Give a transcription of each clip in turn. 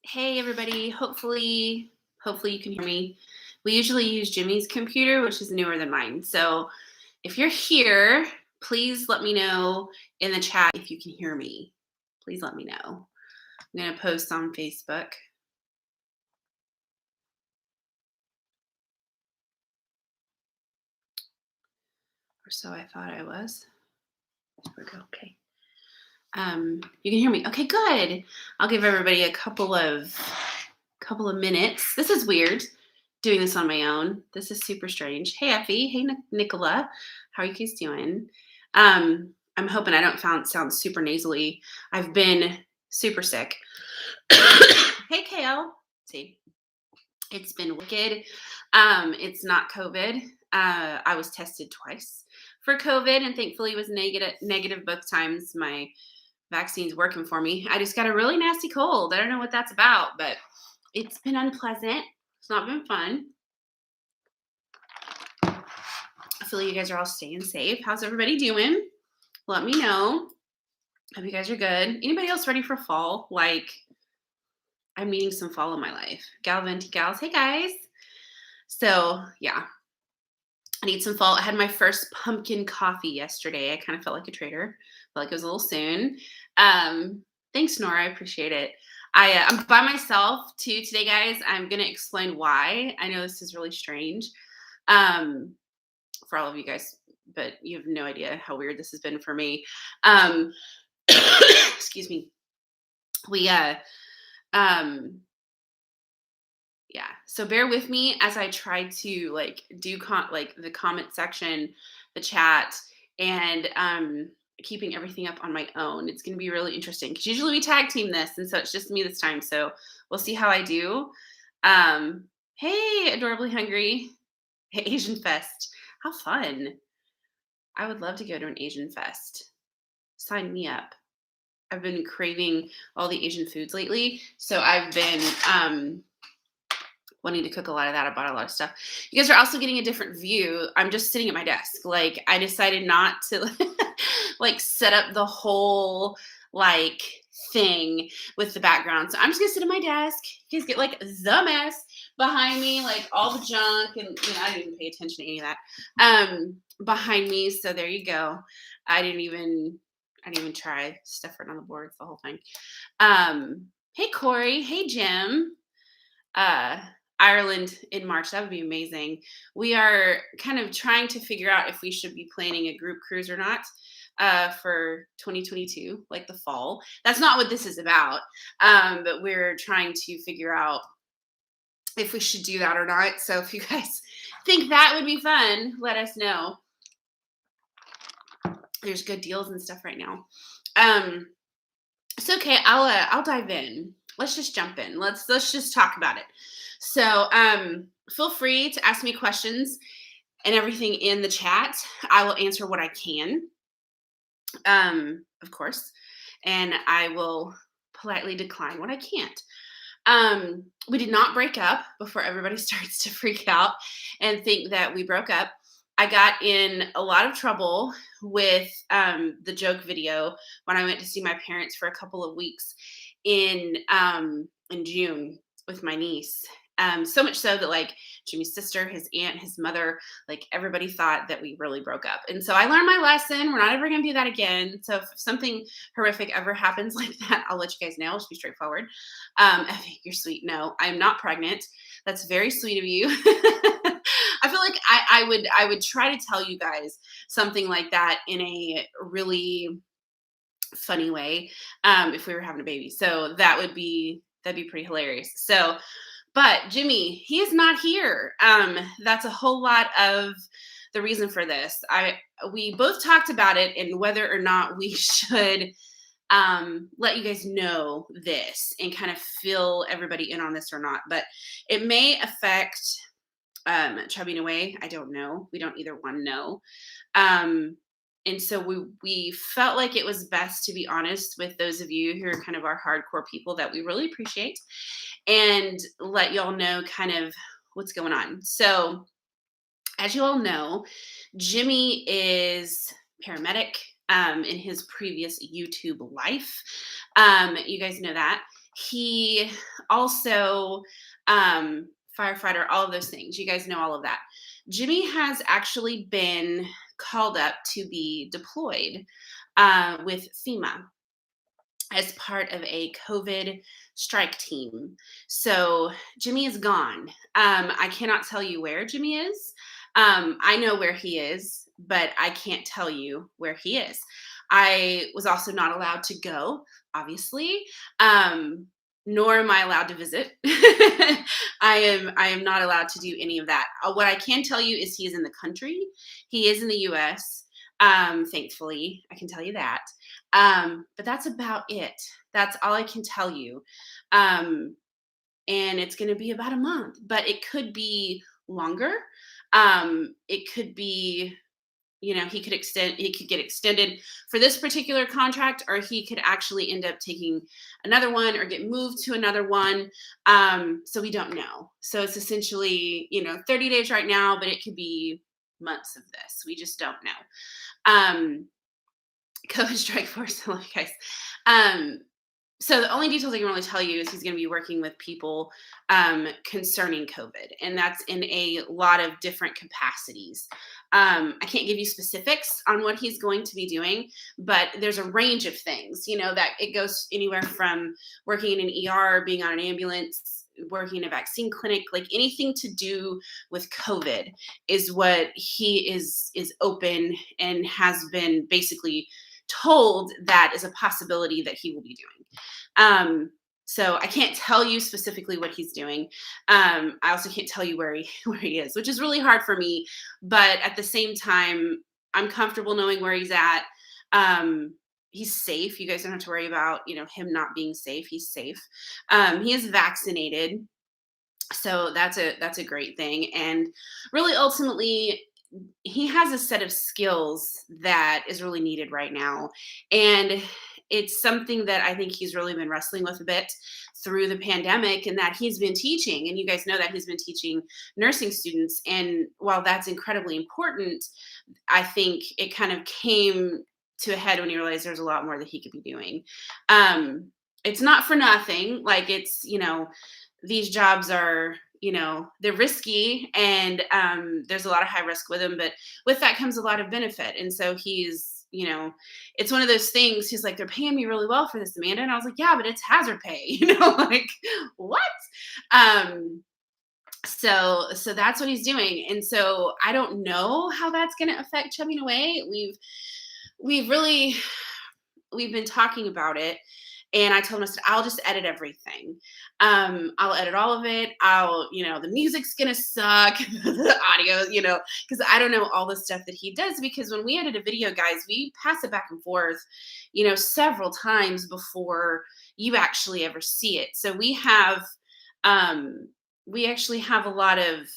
Hey everybody, hopefully you can hear me. We usually use Jimmy's computer, which is newer than mine. So if you're here, please let me know in the chat if you can hear me. Please let me know. I'm going to post on Facebook. Or so I thought I was. There we go. Okay. You can hear me. Okay, good. I'll give everybody a couple of minutes. This is weird doing this on my own. This is super strange. Hey Effie. Hey Nicola. How are you guys doing? I'm hoping I don't sound super nasally. I've been super sick. Hey Kale. See, it's been wicked. It's not COVID. I was tested twice for COVID, and thankfully it was negative both times. My vaccine's working for me. I just got a really nasty cold. I don't know what that's about, but it's been unpleasant. It's not been fun. Hopefully you guys are all staying safe. How's everybody doing? Let me know. Hope you guys are good. Anybody else ready for fall? Like, I'm needing some fall in my life. Galventi gals. Hey guys. So yeah, I need some fall. I had my first pumpkin coffee yesterday. I kind of felt like a traitor. Felt like it was a little soon. Thanks, Nora. I appreciate it. I'm by myself too today, guys. I'm going to explain why. I know this is really strange for all of you guys, but you have no idea how weird this has been for me. Excuse me. Yeah, so bear with me as I try to like do the comment section, the chat, and keeping everything up on my own. It's going to be really interesting because usually we tag team this, and so it's just me this time. So we'll see how I do. Hey, adorably hungry. Hey, Asian Fest. How fun. I would love to go to an Asian Fest. Sign me up. I've been craving all the Asian foods lately, so I've been wanting to cook a lot of that. I bought a lot of stuff. You guys are also getting a different view. I'm just sitting at my desk. Like, I decided not to like set up the whole like thing with the background. So I'm just gonna sit at my desk. You guys get like the mess behind me, like all the junk, and I didn't even pay attention to any of that behind me. So there you go. I didn't even try stuff right on the board. It's the whole thing. Hey Corey. Hey Jim. Ireland in March. That would be amazing. We are kind of trying to figure out if we should be planning a group cruise or not for 2022, like the fall. That's not what this is about, but we're trying to figure out if we should do that or not. So if you guys think that would be fun, let us know. There's good deals and stuff right now. It's okay. I'll dive in. Let's just jump in. Let's just talk about it. So feel free to ask me questions and everything in the chat. I will answer what I can, of course, and I will politely decline what I can't. We did not break up before everybody starts to freak out and think that we broke up. I got in a lot of trouble with the joke video when I went to see my parents for a couple of weeks in June with my niece. So much so that like Jimmy's sister, his aunt, his mother, like everybody thought that we really broke up. And so I learned my lesson. We're not ever going to do that again. So if something horrific ever happens like that, I'll let you guys know. I'll just be straightforward. Effie, you're sweet. No, I'm not pregnant. That's very sweet of you. I feel like I would try to tell you guys something like that in a really funny way if we were having a baby. So that'd be pretty hilarious. So, but Jimmy, he is not here. That's a whole lot of the reason for this. We both talked about it and whether or not we should let you guys know this and kind of fill everybody in on this or not. But it may affect chubbing away. I don't know. We don't either one know. And so we felt like it was best to be honest with those of you who are kind of our hardcore people that we really appreciate and let y'all know kind of what's going on. So as you all know, Jimmy is paramedic in his previous YouTube life. You guys know that. He also, firefighter, all of those things. You guys know all of that. Jimmy has actually been called up to be deployed with FEMA as part of a COVID strike team. So Jimmy is gone. I cannot tell you where Jimmy is. I know where he is, but I can't tell you where he is. I was also not allowed to go, obviously. Nor am I allowed to visit. I am not allowed to do any of that. What I can tell you is he is in the country. He is in the US. Thankfully, I can tell you that. But that's about it. That's all I can tell you. Um, and it's going to be about a month, but it could be longer. It could be, he could get extended for this particular contract, or he could actually end up taking another one or get moved to another one. So we don't know. So it's essentially, 30 days right now, but it could be months of this. We just don't know. COVID strike force. I love you guys. So the only details I can really tell you is he's going to be working with people concerning COVID, and that's in a lot of different capacities. I can't give you specifics on what he's going to be doing, but there's a range of things, that it goes anywhere from working in an ER, being on an ambulance, working in a vaccine clinic, like anything to do with COVID is what he is open and has been basically told that is a possibility that he will be doing. So I can't tell you specifically what he's doing. I also can't tell you where he is, which is really hard for me. But at the same time, I'm comfortable knowing where he's at. He's safe. You guys don't have to worry about, him not being safe. He's safe. He is vaccinated. So that's a great thing. And really ultimately, he has a set of skills that is really needed right now. And it's something that I think he's really been wrestling with a bit through the pandemic, and that he's been teaching. And you guys know that he's been teaching nursing students. And while that's incredibly important, I think it kind of came to a head when he realized there's a lot more that he could be doing. It's not for nothing. Like these jobs are, they're risky, and there's a lot of high risk with them, but with that comes a lot of benefit. And so he's, it's one of those things. He's like, they're paying me really well for this, Amanda. And I was like, yeah, but it's hazard pay, like what? So that's what he's doing. And so I don't know how that's going to affect chubbing away. We've been talking about it. And I told him, I said, I'll just edit everything. I'll edit all of it. The music's going to suck, the audio, because I don't know all the stuff that he does, because when we edit a video, guys, we pass it back and forth, several times before you actually ever see it. So we actually have a lot of,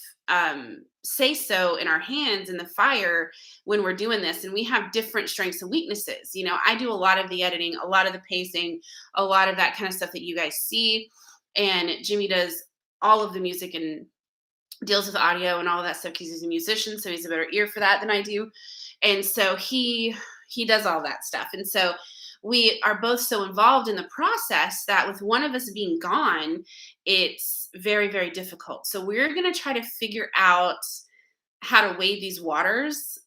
say so in our hands in the fire when we're doing this, and we have different strengths and weaknesses. I do a lot of the editing, a lot of the pacing, a lot of that kind of stuff that you guys see, and Jimmy does all of the music and deals with audio and all of that stuff because he's a musician, so he's a better ear for that than I do. And so he does all that stuff. And so we are both so involved in the process that with one of us being gone, it's very, very difficult. So we're going to try to figure out how to wade these waters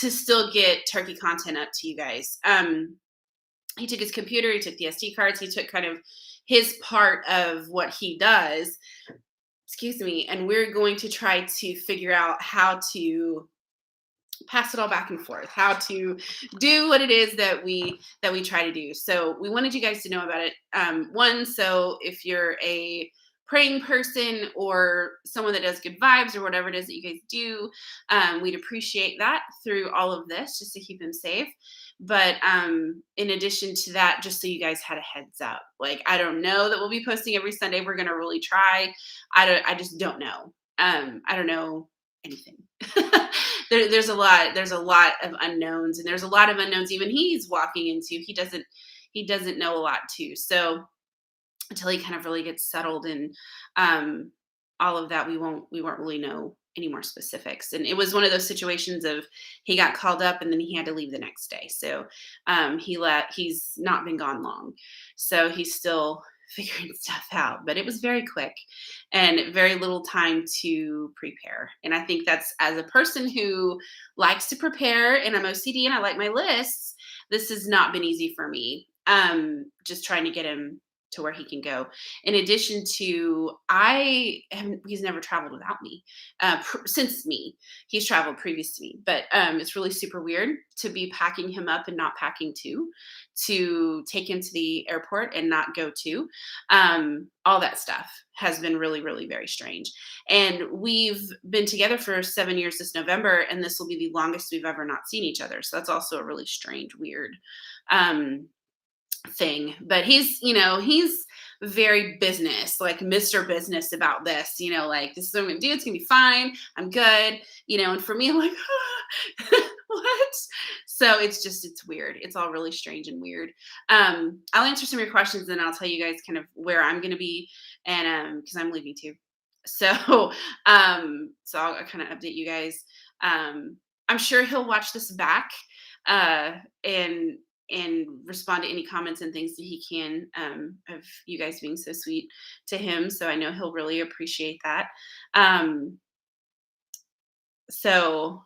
to still get turkey content up to you guys. He took his computer, he took the SD cards, he took kind of his part of what he does, and we're going to try to figure out how to pass it all back and forth, how to do what it is that we try to do. So we wanted you guys to know about it. One, so if you're a praying person or someone that does good vibes or whatever it is that you guys do, we'd appreciate that through all of this, just to keep him safe. But in addition to that, just so you guys had a heads up, like, I don't know that we'll be posting every Sunday. We're going to really try. I just don't know. I don't know anything. There's a lot of unknowns, and there's a lot of unknowns even he's walking into. He doesn't know a lot too. So until he kind of really gets settled and all of that, we won't really know any more specifics. And it was one of those situations of he got called up and then he had to leave the next day. So he's not been gone long. So he's still figuring stuff out. But it was very quick and very little time to prepare. And I think that's, as a person who likes to prepare and I'm OCD and I like my lists, this has not been easy for me. Just trying to get him to where he can go. In addition to, he's never traveled without me. Since me, he's traveled previous to me, but it's really super weird to be packing him up and not packing too, to take him to the airport and not go to. All that stuff has been really, really very strange. And we've been together for 7 years this November, and this will be the longest we've ever not seen each other. So that's also a really strange, weird thing. But he's very business, like Mr. Business about this, like this is what I'm gonna do, it's gonna be fine, I'm good, and for me, I'm like, what? So it's weird. It's all really strange and weird. I'll answer some of your questions and I'll tell you guys kind of where I'm gonna be, and because I'm leaving too. So I'll kind of update you guys. I'm sure he'll watch this back and respond to any comments and things that he can, of you guys being so sweet to him. So I know he'll really appreciate that. So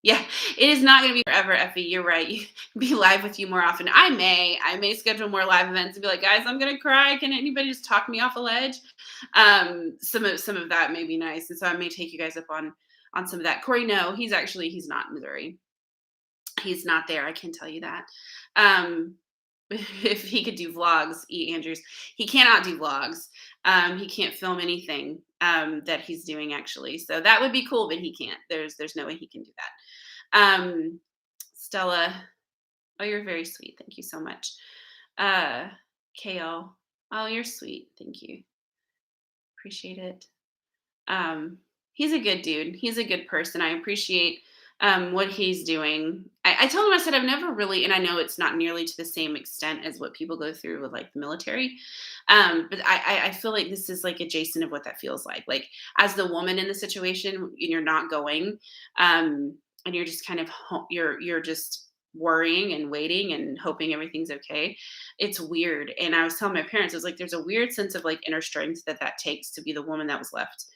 yeah, it is not going to be forever, Effie. You're right. You be live with you more often. I may schedule more live events and be like, guys, I'm going to cry. Can anybody just talk me off a ledge? Some of that may be nice. And so I may take you guys up on some of that. Corey, no, he's not in Missouri. He's not there. I can tell you that. If he could do vlogs, Andrews, he cannot do vlogs. He can't film anything that he's doing actually. So that would be cool, but he can't. There's no way he can do that. Stella, oh, you're very sweet. Thank you so much. Kale, oh, you're sweet. Thank you. Appreciate it. He's a good dude. He's a good person. I appreciate what he's doing. I told him, I said, I've never really, and I know it's not nearly to the same extent as what people go through with like the military. But I feel like this is like adjacent of what that feels like. Like as the woman in the situation, and you're not going, and you're just kind of, you're just worrying and waiting and hoping everything's okay. It's weird. And I was telling my parents, I was like, there's a weird sense of like inner strength that takes to be the woman that was left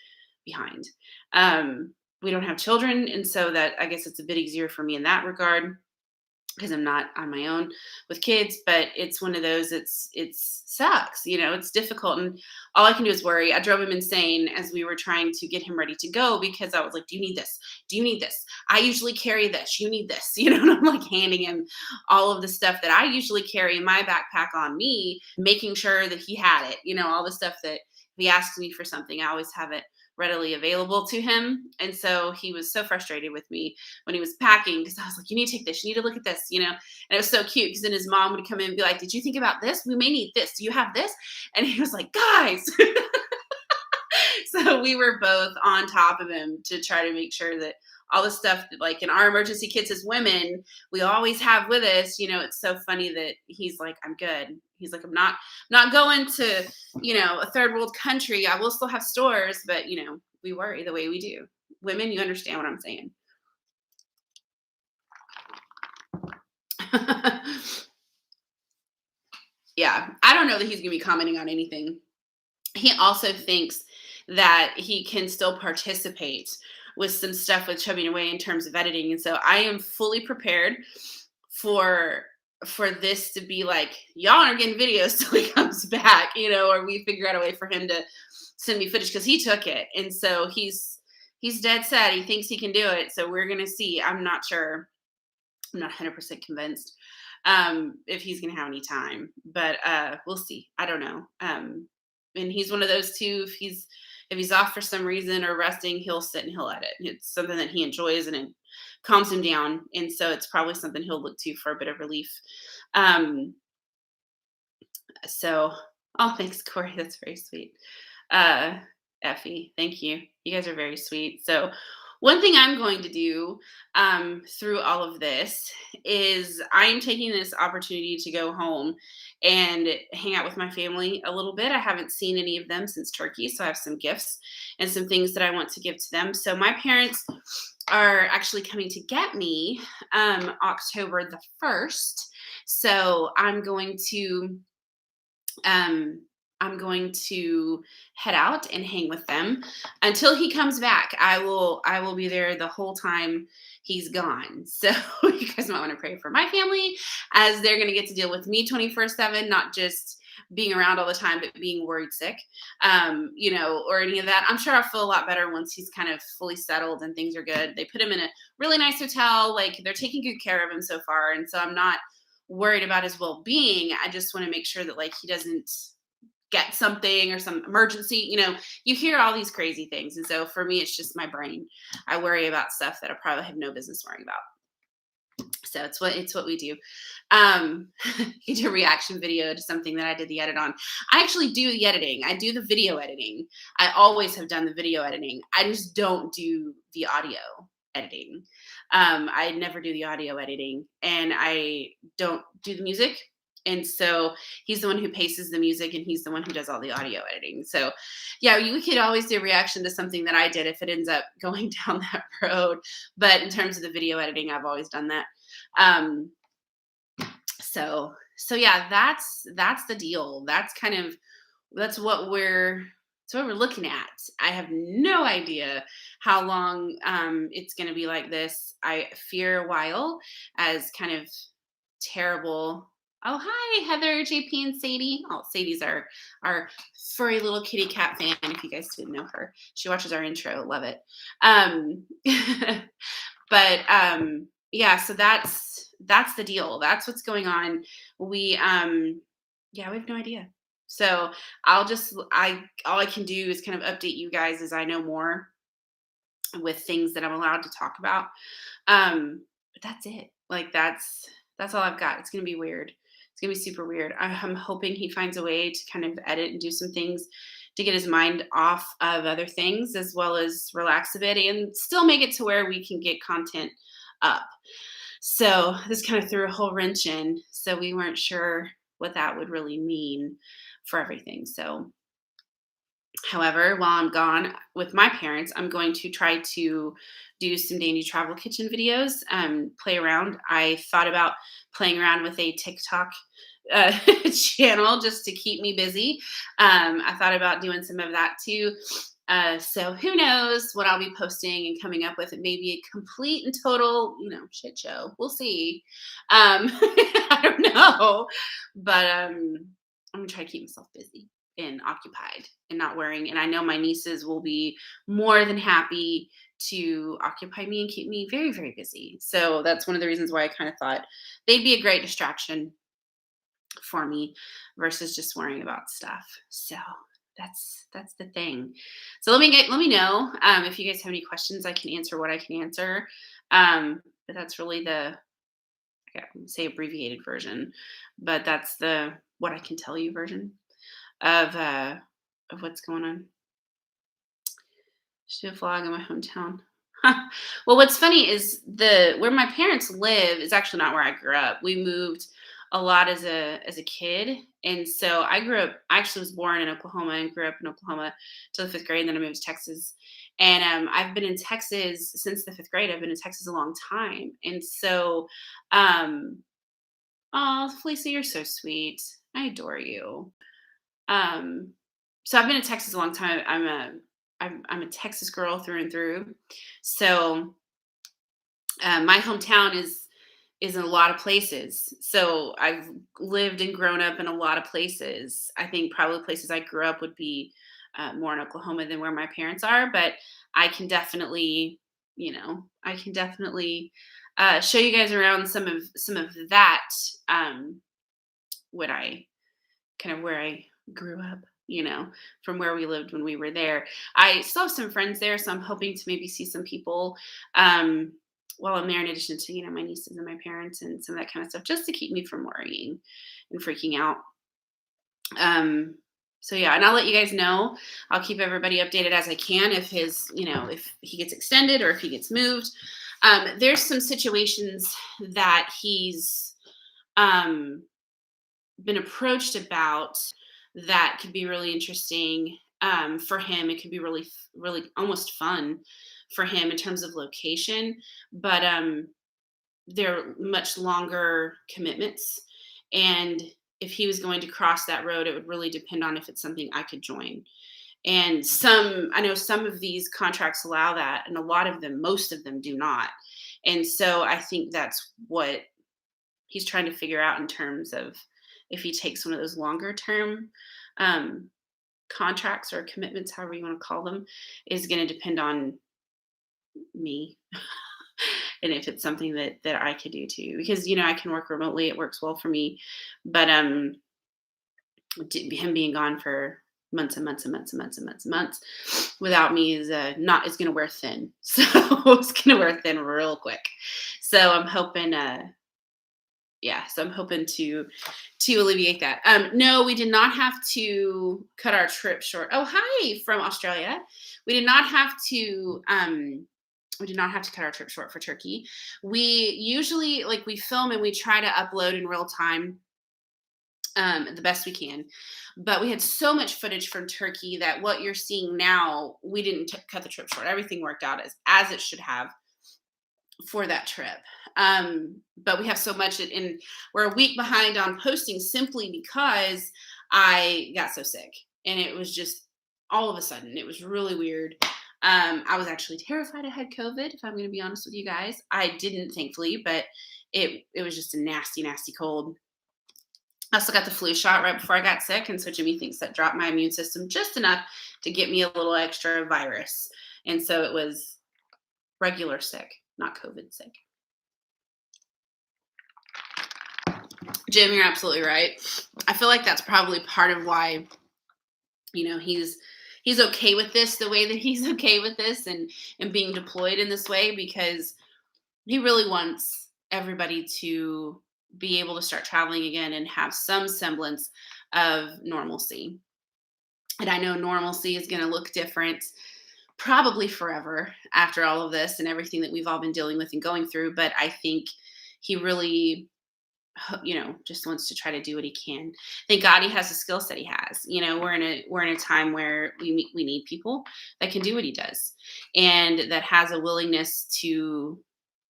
behind. We don't have children, and so that, I guess, it's a bit easier for me in that regard because I'm not on my own with kids. But it's one of those. It sucks, it's difficult, and all I can do is worry. I drove him insane as we were trying to get him ready to go because I was like, "Do you need this? Do you need this? I usually carry this. You need this." And I'm like handing him all of the stuff that I usually carry in my backpack on me, making sure that he had it. All the stuff that if he asks me for something, I always have it readily available to him. And so he was so frustrated with me when he was packing because I was like, you need to take this, you need to look at this, and it was so cute because then his mom would come in and be like, did you think about this? We may need this. Do you have this? And he was like, guys. So we were both on top of him to try to make sure that all the stuff that, like, in our emergency kits as women, we always have with us. It's so funny that he's like, I'm good. He's like, I'm not going to, a third world country. I will still have stores, but we worry the way we do. Women, you understand what I'm saying. Yeah, I don't know that he's gonna be commenting on anything. He also thinks that he can still participate with some stuff with chubbing away in terms of editing. And so I am fully prepared for this to be like, y'all are getting videos till he comes back, or we figure out a way for him to send me footage because he took it. And so he's dead set. He thinks he can do it. So we're going to see. I'm not sure. I'm not 100% convinced if he's going to have any time, but we'll see. I don't know. And he's one of those too. If he's off for some reason or resting, he'll sit and he'll edit. It's something that he enjoys and it calms him down. And so it's probably something he'll look to for a bit of relief. So, oh, thanks, Corey. That's very sweet. Effie, thank you. You guys are very sweet. So One thing I'm going to do through all of this is I'm taking this opportunity to go home and hang out with my family a little bit. I haven't seen any of them since Turkey, so I have some gifts and some things that I want to give to them. So my parents are actually coming to get me October the 1st. So um, I'm going to head out and hang with them until he comes back. I will be there the whole time he's gone. So you guys might want to pray for my family as they're going to get to deal with me 24/7, not just being around all the time, but being worried sick, or any of that. I'm sure I'll feel a lot better once he's kind of fully settled and things are good. They put him in a really nice hotel. Like they're taking good care of him so far. And so I'm not worried about his well-being. I just want to make sure that like he doesn't get something or some emergency. You hear all these crazy things. And so for me, it's just my brain. I worry about stuff that I probably have no business worrying about. So it's what we do. You do a reaction video to something that I did the edit on. I actually do the editing. I do the video editing. I always have done the video editing. I just don't do the audio editing. I never do the audio editing, and I don't do the music. And so he's the one who paces the music, and he's the one who does all the audio editing. So yeah, we could always do a reaction to something that I did if it ends up going down that road. But in terms of the video editing, I've always done that. Um, so yeah, that's the deal. That's what we're looking at. I have no idea how long it's going to be like this. I fear a while, as kind of terrible. Oh, hi, Heather, JP, and Sadie. Oh, Sadie's our furry little kitty cat fan. If you guys didn't know her, she watches our intro. Love it. But yeah, so that's the deal. That's what's going on. We we have no idea. So all I can do is kind of update you guys as I know more with things that I'm allowed to talk about. But that's it. Like that's all I've got. It's gonna be weird. It's gonna be super weird. I'm hoping he finds a way to kind of edit and do some things to get his mind off of other things, as well as relax a bit and still make it to where we can get content up. So this kind of threw a whole wrench in. So we weren't sure what that would really mean for everything. So, however, while I'm gone with my parents, I'm going to try to do some daily travel kitchen videos, play around. I thought about playing around with a TikTok uh, channel just to keep me busy. I thought about doing some of that too. So who knows what I'll be posting and coming up with. It may be a complete and total, shit show. We'll see. I don't know, but I'm gonna try to keep myself busy and occupied and not worrying. And I know my nieces will be more than happy to occupy me and keep me very, very busy. So that's one of the reasons why I kind of thought they'd be a great distraction for me versus just worrying about stuff. So that's the thing. So let me know if you guys have any questions. I can answer what I can answer. But that's really I wouldn't say abbreviated version, but that's the what I can tell you version of what's going on. Should do a vlog in my hometown. Well, what's funny is where my parents live is actually not where I grew up. We moved a lot as a kid, and so I actually was born in Oklahoma and grew up in Oklahoma till the 5th grade, and then I moved to Texas. And I've been in Texas since the 5th grade. I've been in Texas a long time, and so, oh, Felicia, you're so sweet. I adore you. So I've been in Texas a long time. I'm a Texas girl through and through. So my hometown is in a lot of places. So I've lived and grown up in a lot of places. I think probably places I grew up would be more in Oklahoma than where my parents are. But I can definitely, show you guys around some of that. What I kind of where I grew up, from where we lived when we were there. I still have some friends there, so I'm hoping to maybe see some people while I'm there, in addition to, my nieces and my parents and some of that kind of stuff, just to keep me from worrying and freaking out. So yeah, and I'll let you guys know. I'll keep everybody updated as I can if if he gets extended or if he gets moved. There's some situations that he's um, been approached about that could be really interesting for him. It could be really, really almost fun for him in terms of location, but they're much longer commitments. And if he was going to cross that road, it would really depend on if it's something I could join. And I know some of these contracts allow that, and a lot of them, most of them do not. And so I think that's what he's trying to figure out in terms of if he takes one of those longer term um, contracts or commitments, however you want to call them, is going to depend on me. And if it's something that I could do too, because I can work remotely, it works well for me. But him being gone for months and months and months and months and months and months without me is not is going to wear thin. So it's going to wear thin real quick. So I'm hoping so I'm hoping to alleviate that. No, we did not have to cut our trip short. Oh, hi from Australia. We did not have to cut our trip short for Turkey. We usually we film and we try to upload in real time the best we can. But we had so much footage from Turkey that what you're seeing now, we didn't cut the trip short. Everything worked out as it should have for that trip. But we have so much, and we're a week behind on posting simply because I got so sick. And it was just all of a sudden, it was really weird. I was actually terrified I had COVID, if I'm going to be honest with you guys. I didn't, thankfully, but it was just a nasty, nasty cold. I also got the flu shot right before I got sick, and so Jimmy thinks that dropped my immune system just enough to get me a little extra virus. And so it was regular sick, not COVID sick. Jim, you're absolutely right. I feel like that's probably part of why, he's okay with this the way that he's okay with this and being deployed in this way, because he really wants everybody to be able to start traveling again and have some semblance of normalcy. And I know normalcy is going to look different probably forever after all of this and everything that we've all been dealing with and going through. But I think he really, just wants to try to do what he can. Thank God he has the skill set he has. We're in a time where we need people that can do what he does and that has a willingness to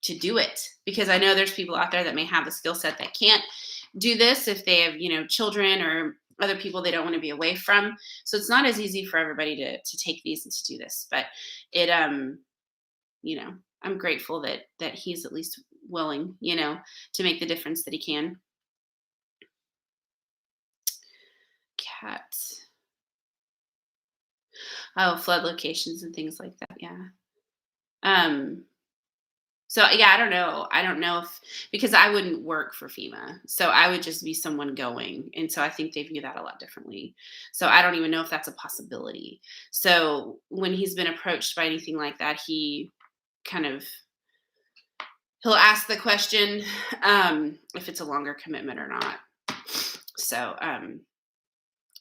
do it. Because I know there's people out there that may have the skill set that can't do this if they have, children or other people they don't want to be away from. So it's not as easy for everybody to take these and to do this. But it, I'm grateful that he's at least willing, to make the difference that he can. Cat. Oh, flood locations and things like that. Yeah. So yeah, I don't know. I don't know because I wouldn't work for FEMA. So I would just be someone going. And so I think they view that a lot differently. So I don't even know if that's a possibility. So when he's been approached by anything like that, he kind of he'll ask the question if it's a longer commitment or not. So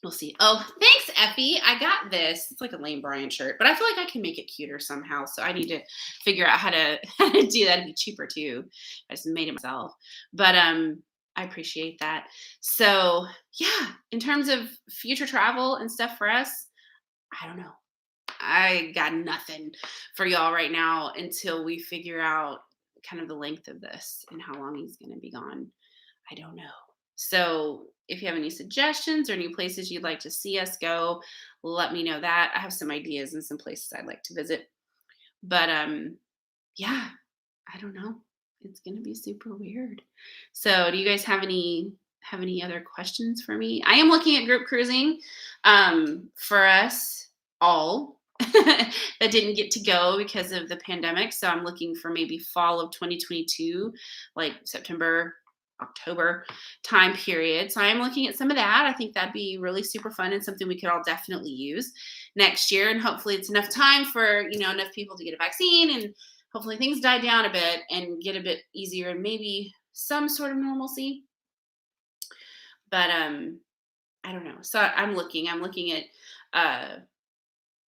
we'll see. Oh, thanks, Effie. I got this. It's like a Lane Bryant shirt, but I feel like I can make it cuter somehow. So I need to figure out how to do that. It'd be cheaper too. I just made it myself. But I appreciate that. So yeah, in terms of future travel and stuff for us, I don't know. I got nothing for y'all right now until we figure out kind of the length of this and how long he's going to be gone. I don't know. So if you have any suggestions or any places you'd like to see us go, let me know that. I have some ideas and some places I'd like to visit. But yeah, I don't know. It's going to be super weird. So do you guys have any other questions for me? I am looking at group cruising for us all that didn't get to go because of the pandemic. So I'm looking for maybe fall of 2022, like September, October time period. So I am looking at some of that. I think that'd be really super fun and something we could all definitely use next year. And hopefully it's enough time for, enough people to get a vaccine and hopefully things die down a bit and get a bit easier and maybe some sort of normalcy. But I don't know. So I'm looking. I'm looking at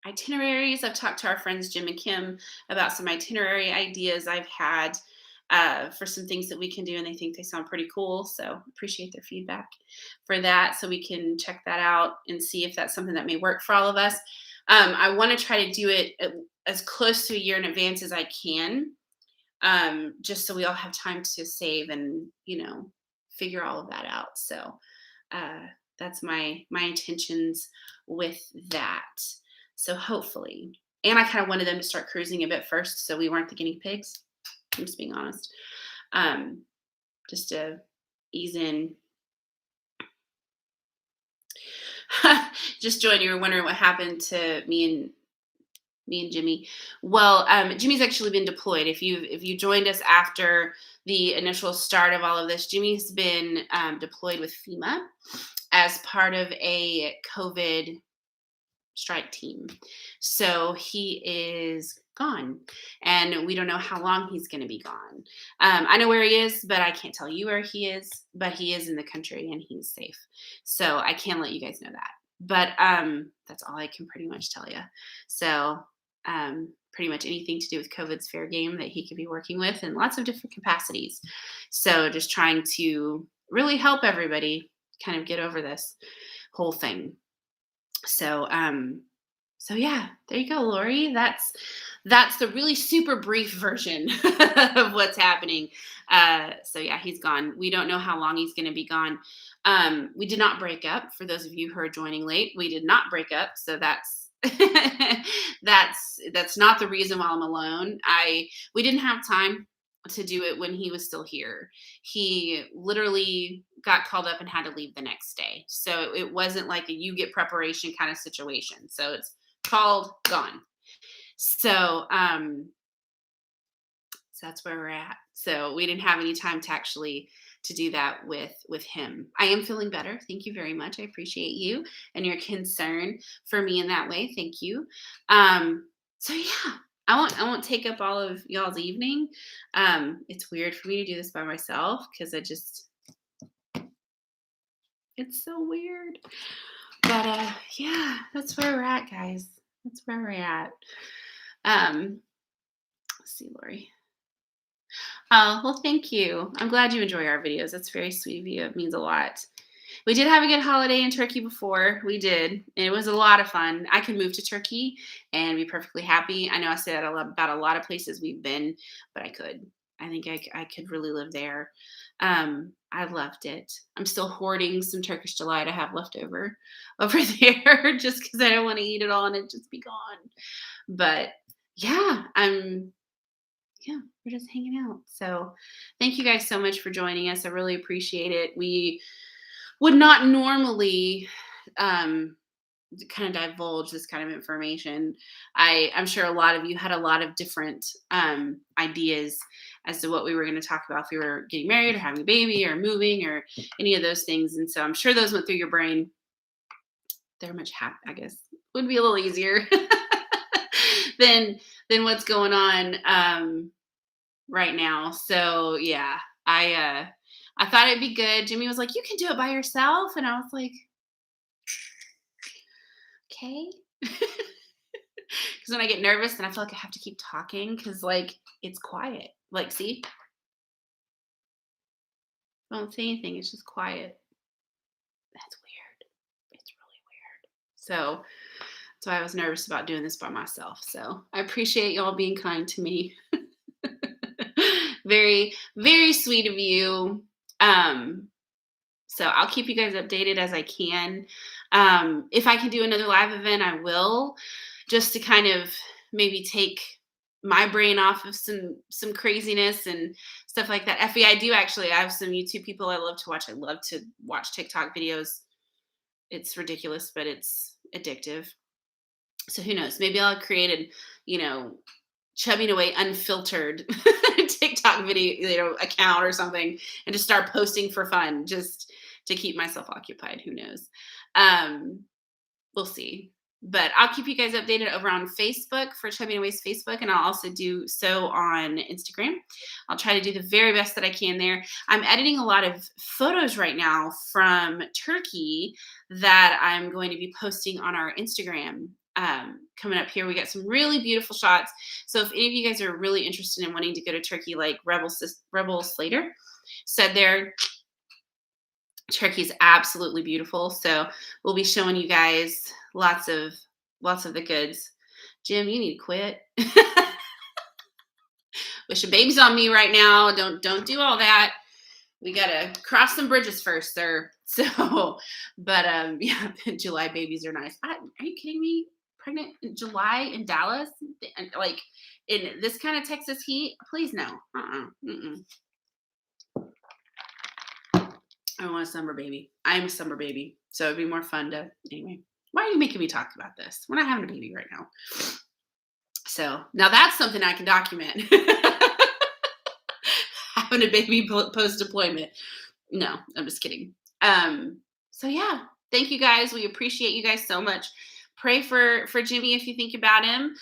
itineraries. I've talked to our friends Jim and Kim about some itinerary ideas I've had for some things that we can do, and they think they sound pretty cool. So appreciate their feedback for that, so we can check that out and see if that's something that may work for all of us. I want to try to do it as close to a year in advance as I can, just so we all have time to save and figure all of that out. So uh, that's my intentions with that. So hopefully, and I kind of wanted them to start cruising a bit first, so we weren't the guinea pigs. I'm just being honest, um, just to ease in. Just joined. You were wondering what happened to me and Jimmy. Well, Jimmy's actually been deployed. If you joined us after the initial start of all of this, Jimmy's been deployed with FEMA as part of a COVID strike team. So he is gone, and we don't know how long he's going to be gone. I know where he is, but I can't tell you where he is. But he is in the country and he's safe. So I can let you guys know that. But that's all I can pretty much tell you. So pretty much anything to do with COVID's fair game that he could be working with in lots of different capacities. So just trying to really help everybody kind of get over this whole thing. So so yeah, there you go, Lori. That's the really super brief version of what's happening. So yeah, he's gone. We don't know how long he's going to be gone. We did not break up. For those of you who are joining late, we did not break up. So that's that's not the reason why I'm alone. We didn't have time to do it when he was still here. He literally got called up and had to leave the next day. So it wasn't like a you get preparation kind of situation. So it's called, gone. So so that's where we're at. So we didn't have any time to actually to do that with him. I am feeling better. Thank you very much. I appreciate you and your concern for me in that way. Thank you. So yeah, I won't take up all of y'all's evening. It's weird for me to do this by myself because it's so weird. But yeah, that's where we're at, guys. That's where we're at. Let's see, Lori. Oh, well, thank you. I'm glad you enjoy our videos. That's very sweet of you. It means a lot. We did have a good holiday in Turkey before. We did. It was a lot of fun. I could move to Turkey and be perfectly happy. I know I say that about a lot of places we've been, but I could. I think I could really live there. I loved it. I'm still hoarding some Turkish delight I have left over there just because I don't want to eat it all and it just be gone. But yeah, we're just hanging out. So thank you guys so much for joining us. I really appreciate it. We would not normally kind of divulge this kind of information. I'm sure a lot of you had a lot of different ideas as to what we were going to talk about if we were getting married or having a baby or moving or any of those things. And so I'm sure those went through your brain. They're much happier, I guess. Would be a little easier than what's going on right now. So yeah, I thought it'd be good. Jimmy was like, "You can do it by yourself," and I was like, "Okay." Because when I get nervous, then I feel like I have to keep talking because like it's quiet. Like, see, I don't say anything. It's just quiet. That's weird. It's really weird. So that's why I was nervous about doing this by myself. So I appreciate y'all being kind to me. Very, very sweet of you. So I'll keep you guys updated as I can. If I can do another live event, I will, just to kind of maybe take my brain off of some craziness and stuff like that. Effie, I have some YouTube people I love to watch. I love to watch TikTok videos. It's ridiculous, but it's addictive. So who knows? Maybe I'll create chubbing away unfiltered TikTok video, account or something, and just start posting for fun, just to keep myself occupied. Who knows? We'll see. But I'll keep you guys updated over on Facebook for Chubby and Waist Facebook, and I'll also do so on Instagram. I'll try to do the very best that I can there. I'm editing a lot of photos right now from Turkey that I'm going to be posting on our Instagram coming up here. We got some really beautiful shots. So if any of you guys are really interested in wanting to go to Turkey, like Rebel Slater said there, Turkey's absolutely beautiful. So we'll be showing you guys lots of the goods. Jim, you need to quit. Wishing babies on me right now. Don't do all that. We gotta cross some bridges first, sir. So, but yeah, July babies are nice. Are you kidding me? Pregnant in July in Dallas, like in this kind of Texas heat? Please no. I want a summer baby. I'm a summer baby, so it'd be more fun to anyway. Why are you making me talk about this? We're not having a baby right now. So now that's something I can document. Having a baby post deployment. No, I'm just kidding. So yeah, thank you guys. We appreciate you guys so much. Pray for Jimmy if you think about him.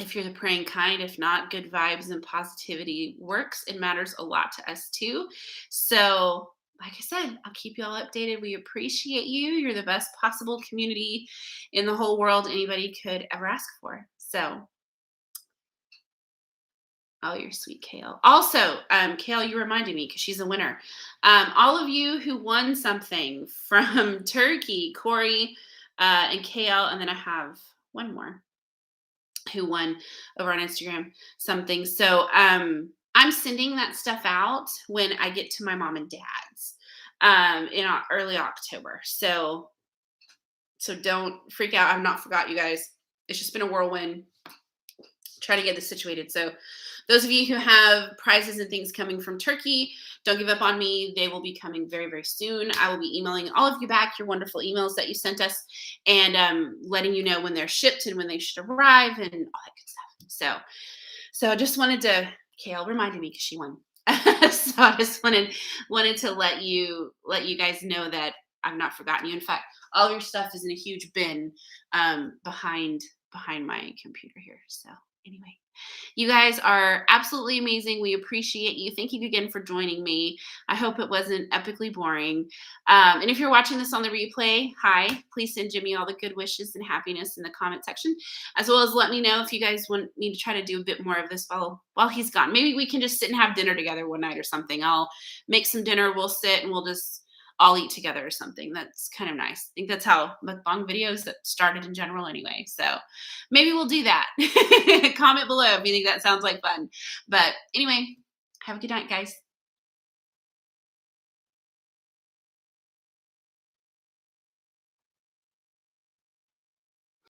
If you're the praying kind, if not, good vibes and positivity works. It matters a lot to us too. So like I said, I'll keep you all updated. We appreciate you. You're the best possible community in the whole world anybody could ever ask for. So, oh, you're sweet, Kale. Also, Kale, you reminded me because she's a winner. All of you who won something from Turkey, Corey and Kale, and then I have one more who won over on Instagram something. So I'm sending that stuff out when I get to my mom and dad's in early October. So don't freak out. I've not forgot you guys. It's just been a whirlwind. Try to get this situated. So those of you who have prizes and things coming from Turkey, don't give up on me. They will be coming very, very soon. I will be emailing all of you back your wonderful emails that you sent us and letting you know when they're shipped and when they should arrive and all that good stuff. So I just wanted to, Kale reminded me because she won. So I just wanted to let you guys know that I've not forgotten you. In fact, all your stuff is in a huge bin behind my computer here. So anyway, you guys are absolutely amazing. We appreciate you. Thank you again for joining me. I hope it wasn't epically boring. And if you're watching this on the replay, hi, please send Jimmy all the good wishes and happiness in the comment section, as well as let me know if you guys want me to try to do a bit more of this while he's gone. Maybe we can just sit and have dinner together one night or something. I'll make some dinner. We'll sit and we'll just all eat together or something. That's kind of nice. I think that's how mukbang videos that started in general anyway. So maybe we'll do that. Comment below if you think that sounds like fun. But anyway, have a good night, guys.